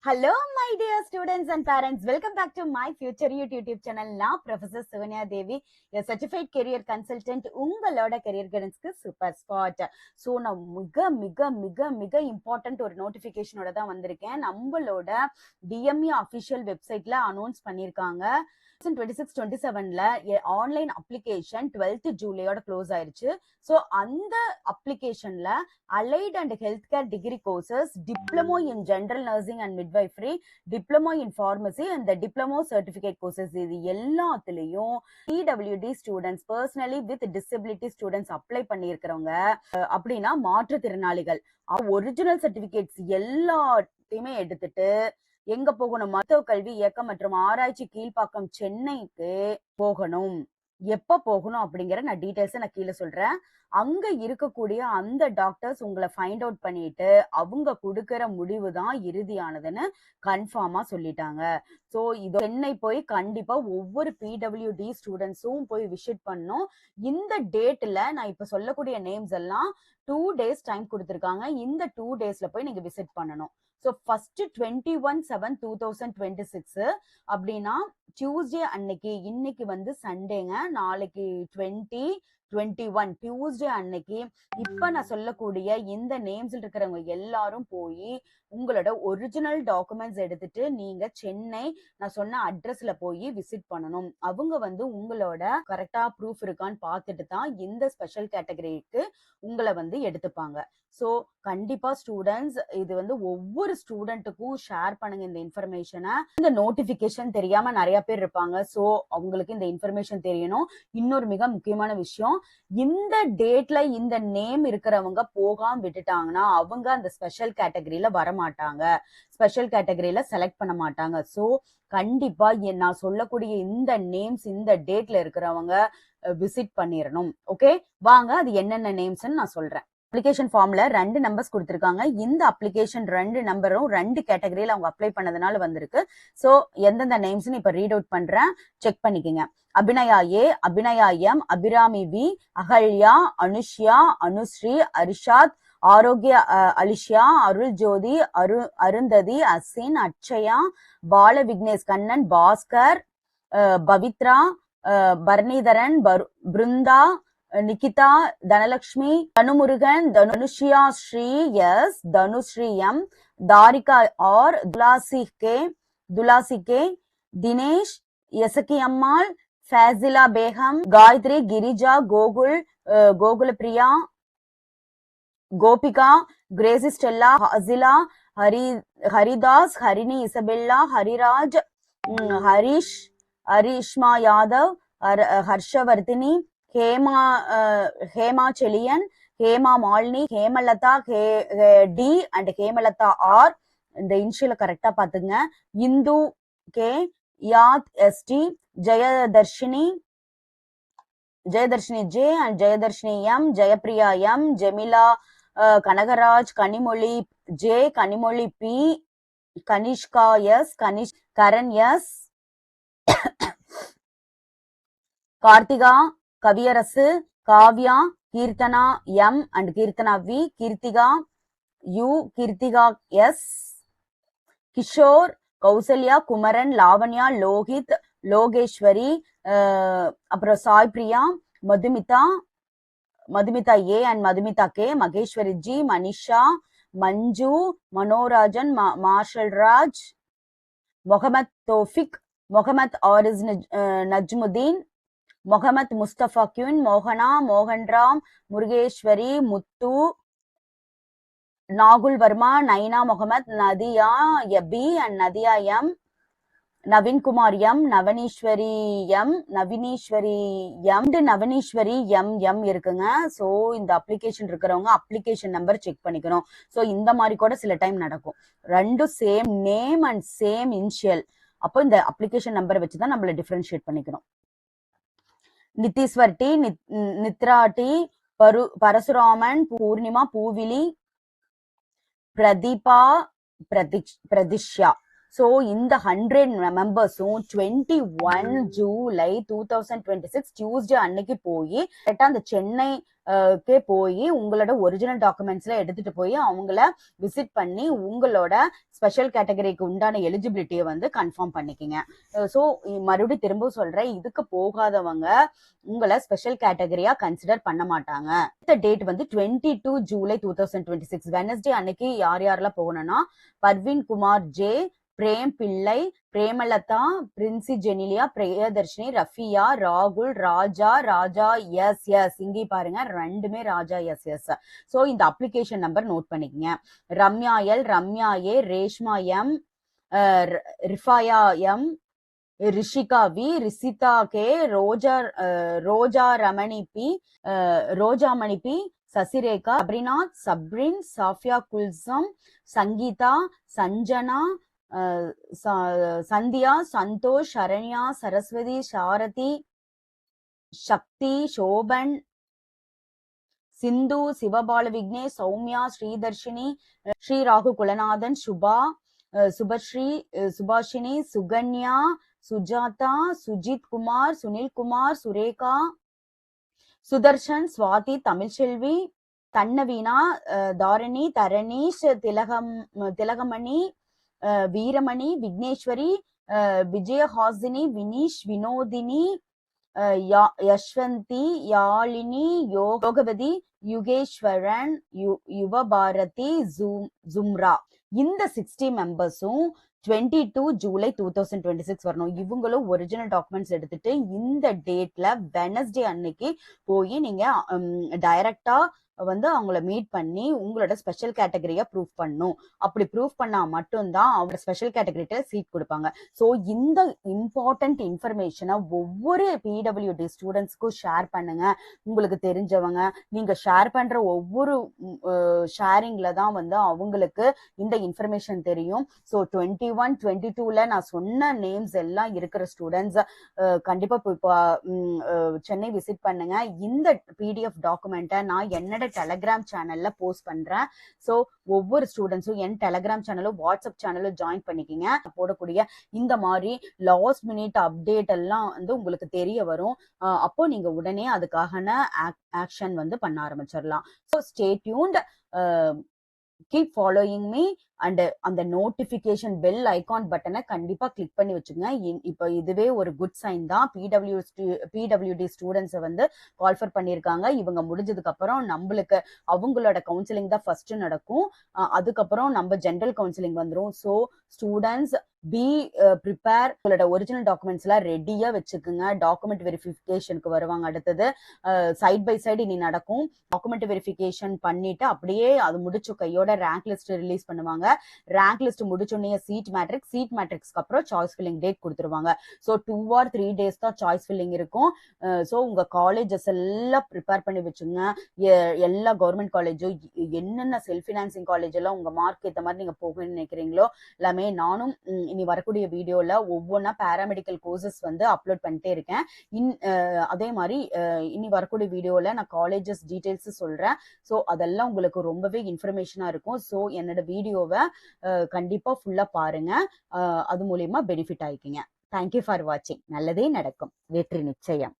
Hello, my dear students and parents. Welcome back to my future YouTube channel. Now, Professor Suvanya Devi, a certified career consultant. உங்களோட career guidance super spot. So, நான் மிக important ஒரு notification ஓட தான் வந்திருக்கேன். நம்மளோட DME official websiteல announce பண்ணிருக்காங்க. 26-27ல ஆன்லைன் அப்ளிகேஷன் 12th ஜூலையோட க்ளோஸ் ஆயிருச்சு. ஸோ அந்த அப்ளிகேஷன்ல allied and health care degree courses, diploma in general nursing and midwifery, diploma in pharmacy and diploma certificate courses, இது எல்லாத்துலயும் PWD students, personally with disability students apply பண்ணியிருக்கிறவங்க அப்படின்னா மாற்றுத்திறனாளிகள் original certificates எல்லாத்தையுமே எடுத்துட்டு எங்க போகணும்? மருத்துவ கல்வி இயக்கம் மற்றும் ஆராய்ச்சி கீழ்ப்பாக்கம் சென்னைக்கு போகணும். எப்ப போகணும் அப்படிங்கிற நான் டீடைல்ஸ் நான் கீழே சொல்றேன். அங்க இருக்கக்கூடிய அந்த டாக்டர்ஸ் உங்களை ஃபைண்ட் அவுட் பண்ணிட்டு அவங்க கொடுக்கிற முடிவு தான் இறுதியானதுன்னு கன்ஃபார்மா சொல்லிட்டாங்க. ஸோ இது சென்னை போய் கண்டிப்பா ஒவ்வொரு PWD ஸ்டூடெண்ட்ஸும் போய் விசிட் பண்ணும். இந்த டேட்ல நான் இப்ப சொல்லக்கூடிய நேம்ஸ் எல்லாம் 2 days டைம் கொடுத்துருக்காங்க. இந்த 2 daysல போய் நீங்க விசிட் பண்ணணும். ஸோ ஃபர்ஸ்ட் 21/7/2026 அப்படின்னா டியூஸ்டே அன்னைக்கு, இன்னைக்கு வந்து சண்டேங்க, நாளைக்கு 20-21 டியூஸ்டே அன்னைக்கு இப்ப நான் சொல்லக்கூடிய இந்த நேம்ஸ்ல இருக்கிறவங்க எல்லாரும் போய் உங்களோட ஒரிஜினல் டாக்குமெண்ட்ஸ் எடுத்துட்டு நீங்க சென்னை நான் சொன்ன அட்ரஸ்ல போய் விசிட் பண்ணணும். அவங்க வந்து உங்களோட கரெக்டா ப்ரூஃப் இருக்கான்னு பார்த்துட்டு தான் இந்த ஸ்பெஷல் கேட்டகரிக்கு உங்களை வந்து எடுத்துப்பாங்க. ஸோ கண்டிப்பா ஸ்டூடெண்ட்ஸ் இது வந்து ஒவ்வொரு ஸ்டூடெண்ட்டுக்கும் ஷேர் பண்ணுங்க இந்த இன்ஃபர்மேஷனை. இந்த நோட்டிபிகேஷன் தெரியாம நிறைய பேர் இருப்பாங்க. ஸோ அவங்களுக்கு இந்த இன்ஃபர்மேஷன் தெரியணும். இன்னொரு மிக முக்கியமான விஷயம், இந்த டேட்ல இந்த நேம் இருக்கிறவங்க போகாம விட்டுட்டாங்கன்னா அவங்க அந்த ஸ்பெஷல் கேட்டகரியில வரமாட்டாங்க, ஸ்பெஷல் கேட்டகரியில செலக்ட் பண்ண மாட்டாங்க. ஸோ கண்டிப்பா நான் சொல்லக்கூடிய இந்த நேம்ஸ் இந்த டேட்ல இருக்கிறவங்க விசிட் பண்ணிடணும். ஓகே, வாங்க அது என்னென்ன நேம்ஸ் நான் சொல்றேன். அப்ளிகேஷன் ஃபார்ம்ல 2 நம்பர்ஸ் கொடுத்துருக்காங்க. இந்த அப்ளிகேஷன் 2 நம்பரும் 2 கேட்டகரியில அவங்க அப்ளை பண்ணதுனால வந்திருக்கு. ஸோ எந்தெந்த நேம்ஸ் இப்ப ரீட் அவுட் பண்றேன், செக் பண்ணிக்கோங்க. Abhinaya A, Abhinaya M, Abirami V, Ahalya, Anushya, Anushree, Arishad, Arokkiya Alisha, Arul Jothi, Arundhathi, Asin, Atchaya, Bala Vignesh Kannan, Baskar, Pavithra, Barnidharan, Brinda, Nikitha, Dhanalakshmi, Dhanumurugan, Dhanushiya Sri S, Dhanushree M, Tharika R, Thulasi K, Dinesh, Yasagi Ammal, Fazila Begum, Gayathri, Girija, Gokula Priya, Gopika, Gracy Stella, Hasila, Haridas, Harini Isabella, Hariraj, Harishma Yadav, Harshavarthini, Hema Seliyan, Hema Malini, Hemalatha D and Hemalatha R. இந்த இன்ஷியல கரெக்டா பாத்துங்க. Hindu K, Yaad ST, ஜெயதர்ஷினி J and ஜெயதர்ஷினி M, Jayapriya M, Jemila, Kanagaraj, Kanimozhi J, Kanimozhi P, Kanishka S, Karan S, Karthika, Kaviyarasu, Kavya, Keerthana M and Keerthana V, Keerthika U, Keerthika S, Kishore, Kausalya, Kumaran, Lavanya, Lohith, Logeswari, அப்புறம் Sai Priya, Madhumitha A and Madhumitha K, Maheswari G, Manisha, Manju, Manorajan, Marshal Raj, Mohammed Thoufiq, Mohammed Aris Najmudeen, Mohammed Mustafa குன், மோகனா, Mohanram, Murugeswari, Muthu, Nakul Varma, Naina Mohammed, Nadhiya B and Nadhiya M, Naveenkumar M, Navaneeswari M இருக்குங்க. So இந்த application இருக்கிறவங்க application number check பண்ணிக்கணும். So இந்த மாதிரி கூட சில டைம் நடக்கும். 2 same name and same initial. அப்போ இந்த அப்ளிகேஷன் நம்பரை வச்சுதான் நம்மள டிஃபரன்ஷியேட் பண்ணிக்கணும். நிதிஸ்வர் T, நித்ரா T, பரசுராமன், பூர்ணிமா, பூவிலி, பிரதீபா, பிரதிஷ்யா. ஸோ இந்த 100 மெம்பர்ஸும் 21 ஜூலை 2026 டியூஸ்டே அன்னைக்கு போய் கரெக்டா அந்த சென்னை போய் உங்களோட ஒரிஜினல் டாக்குமெண்ட்ஸ்ல எடுத்துட்டு போய் அவங்கள விசிட் பண்ணி உங்களோட ஸ்பெஷல் கேட்டகரிக்கு உண்டான எலிஜிபிலிட்டியை வந்து கன்ஃபார்ம் பண்ணிக்கிங்க. ஸோ மறுபடியும் திரும்ப சொல்றேன், இதுக்கு போகாதவங்க உங்களை ஸ்பெஷல் கேட்டகரியா கன்சிடர் பண்ண மாட்டாங்க. இந்த டேட் வந்து 22 ஜூலை 2026 வெனஸ்டே அன்னைக்கு யார் யாரெல்லாம் போகணும்னா பர்வீன் குமார் ஜே, பிரேம் பிள்ளை, பிரேமலதா, பிரின்சி ஜெனிலியா, பிரியதர்ஷினி, ரஃபியா, ராகுல், ராஜா எஸ் இங்கே பாருங்க ரெண்டுமே ராஜா எஸ். ஸோ இந்த அப்ளிகேஷன் நம்பர் நோட் பண்ணிக்கங்க. Ramya L, Ramya A, Reshma M, Rifaya M, Rishika V, Risitha K, Roja Ramani P, Rojamani P, Sasirekha, Abrinath, Sabrin, Safiya Kulsum, Sangeetha, Sanjana, Sandhiya, Santhosh, Saranya, Saraswathi, Sarathi, Sakthi, Shoban, Sindhu, Sivabala Vignesh, Sowmiya, Sridharshini, Sri Ragu Kulanathan, Subha, Subhashree, Subhashini, Sukanya, Sujatha, Sujith Kumar, Sunil Kumar, Surekha, Sudharshan, Swathi, Tamilselvi, Thannaveena, Dharani, Dharaneesh, Thilagamani, Veeramani, Vigneshwari, விஜயஹாசினி, Vineesh, Vinodhini, யஷ்வந்தி, Yazhini, Yogavathi, யுகேஸ்வரன், Yuvabharathi, ஜும்ரா. இந்த 60 மெம்பர்ஸும் 22 ஜூலை 2026 வரணும். இவங்களும் ஒரிஜினல் டாக்குமெண்ட்ஸ் எடுத்துட்டு இந்த டேட்ல வெனஸ்டே அன்னைக்கு போய் நீங்க டைரக்டா வந்து அவங்கள மீட் பண்ணி உங்களோட ஸ்பெஷல் கேட்டகரியா ப்ரூஃப் பண்ணும். அப்படி ப்ரூஃப் பண்ணா மட்டும்தான் அவங்க ஸ்பெஷல் கேட்டகரிட்ட சீட் கொடுப்பாங்க. ஸோ இந்த இம்பார்ட்டன்ட் இன்ஃபர்மேஷனை ஒவ்வொரு பிடபிள்யூடி ஸ்டூடெண்ட்ஸ்க்கும் ஷேர் பண்ணுங்க. உங்களுக்கு தெரிஞ்சவங்க நீங்க ஷேர் பண்ற ஒவ்வொரு ஷேரிங்ல தான் வந்து அவங்களுக்கு இந்த இன்ஃபர்மேஷன் தெரியும். ஸோ 21, 22ல நான் சொன்ன நேம்ஸ் எல்லாம் இருக்கிற ஸ்டூடெண்ட்ஸ் கண்டிப்பா இப்போ சென்னை விசிட் பண்ணுங்க. இந்த பிடிஎஃப் டாக்குமெண்ட்டை நான் என்னோட டெலகிராம் சேனல்ல போஸ்ட் பண்றேன். ஸோ ஒவ்வொரு ஸ்டூடெண்ட்ஸும் என் டெலகிராம் சேனலும் வாட்ஸ்அப் சேனலும் ஜாயின் பண்ணிக்கிங்க. போடக்கூடிய இந்த மாதிரி லாஸ்ட் மினிட் அப்டேட் எல்லாம் வந்து உங்களுக்கு தெரிய வரும். அப்போ நீங்க உடனே அதுக்கான ஆக்ஷன் வந்து பண்ண ஆரம்பிச்சிடலாம். So stay tuned, keep following me and அந்த நோட்டிபிகேஷன் பெல் ஐகான் பட்டனை கண்டிப்பா கிளிக் பண்ணி வச்சுங்க. இப்போ இதுவே ஒரு குட் சைன் தான். பிடபிள்யூடி ஸ்டூடெண்ட்ஸை வந்து கால்ஃபர் பண்ணியிருக்காங்க. இவங்க முடிஞ்சதுக்கு அப்புறம் நம்மளுக்கு அவங்களோட கவுன்சிலிங் தான் ஃபர்ஸ்ட் நடக்கும். அதுக்கப்புறம் நம்ம ஜென்ரல் கவுன்சிலிங் வந்துடும். So students B prepare. உங்களோட ஒரிஜினல் டாக்குமெண்ட்ஸ் எல்லாம் ரெடியா வச்சுக்குங்க. டாக்குமெண்ட் வெரிஃபிகேஷனுக்கு வருவாங்க. அடுத்தது சைட் பை சைடு இனி நடக்கும். டாக்குமெண்ட் வெரிஃபிகேஷன் பண்ணிட்டு அப்படியே அது முடிச்ச கையோட ரேங்க் லிஸ்ட் ரிலீஸ் பண்ணுவாங்க. ரேங்க் லிஸ்ட் முடிச்சோடனே சீட் மேட்ரிக்ஸ்க்கு அப்புறம் சாய்ஸ் ஃபில்லிங் டேட் கொடுத்துருவாங்க. ஸோ 2 or 3 days தான் சாய்ஸ் ஃபில்லிங் இருக்கும். ஸோ உங்க காலேஜஸ் எல்லாம் ப்ரிப்பேர் பண்ணி வச்சுங்க. எல்லா கவர்மெண்ட் காலேஜும் என்னென்ன செல்ஃப் ஃபினான்சிங் காலேஜ் எல்லாம் உங்க மார்க் ஏற்ற மாதிரி நீங்க போகணும்னு நினைக்கிறீங்களோ எல்லாமே நானும் இனி வரக்கூடிய வீடியோல ஒவ்வொன்றா பேராமெடிக்கல் கோர்சஸ் வந்து அப்லோட் பண்ணிட்டே இருக்கேன். அதே மாதிரி இனி வரக்கூடிய வீடியோல நான் காலேஜஸ் டீடைல்ஸ் சொல்றேன். ஸோ அதெல்லாம் உங்களுக்கு ரொம்பவே இன்ஃபர்மேஷனா இருக்கும். ஸோ என்னோட வீடியோவை கண்டிப்பா ஃபுல்லா பாருங்க. அது மூலியமா பெனிஃபிட் ஆயிக்கிங்க. தேங்க்யூ ஃபார் வாட்சிங். நல்லதே நடக்கும். வெற்றி நிச்சயம்.